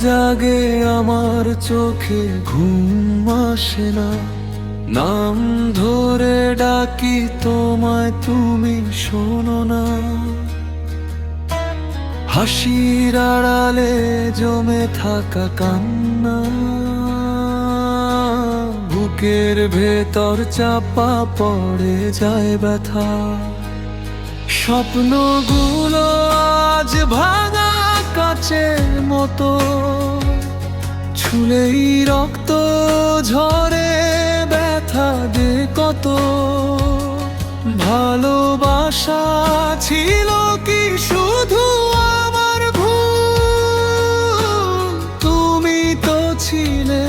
জাগে আমার চোখে, ঘুম আসে না। নাম ধরে ডাকি তোমায়, তুমি শোনো না। হাসির আড়ালে জমে থাকা কান্না, বুকের ভেতর চাপা পড়ে যায় ব্যথা। স্বপ্নগুলো আজ ভাঙা কাচের মতো, ছুলেই রক্ত ঝরে, ব্যথা দে কত। ভালোবাসা ছিল কি শুধু আমার ভুল? তুমি তো ছিলে,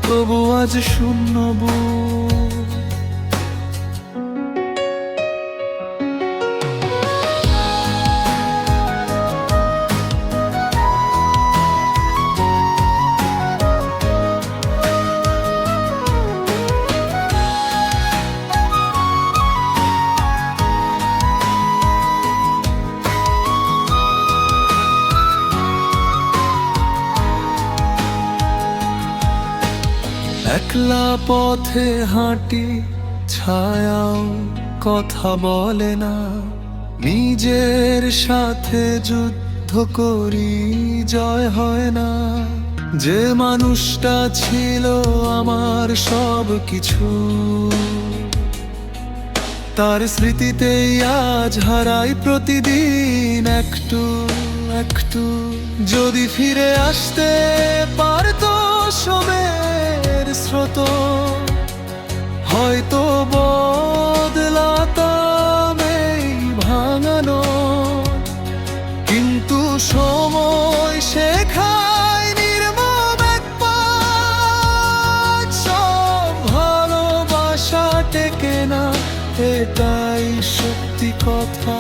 তবু আজ শূন্য বুক। একলা পথে হাঁটি, ছায়াও কথা বলে না। নিজের সাথে যুদ্ধ করি, জয় হয় না। যে মানুষটা ছিল আমার সব কিছু, তার স্মৃতিতেই আজ হারাই প্রতিদিন একটু একটু। যদি ফিরে আসতে পারতো সময়ের স্রোত, হয়তো বদলাতাম এই ভাঙানো। কিন্তু সময় শেখায় নির্মম এক পাঠ, সব ভালোবাসা টেকে না, এটাই সত্যি কথা।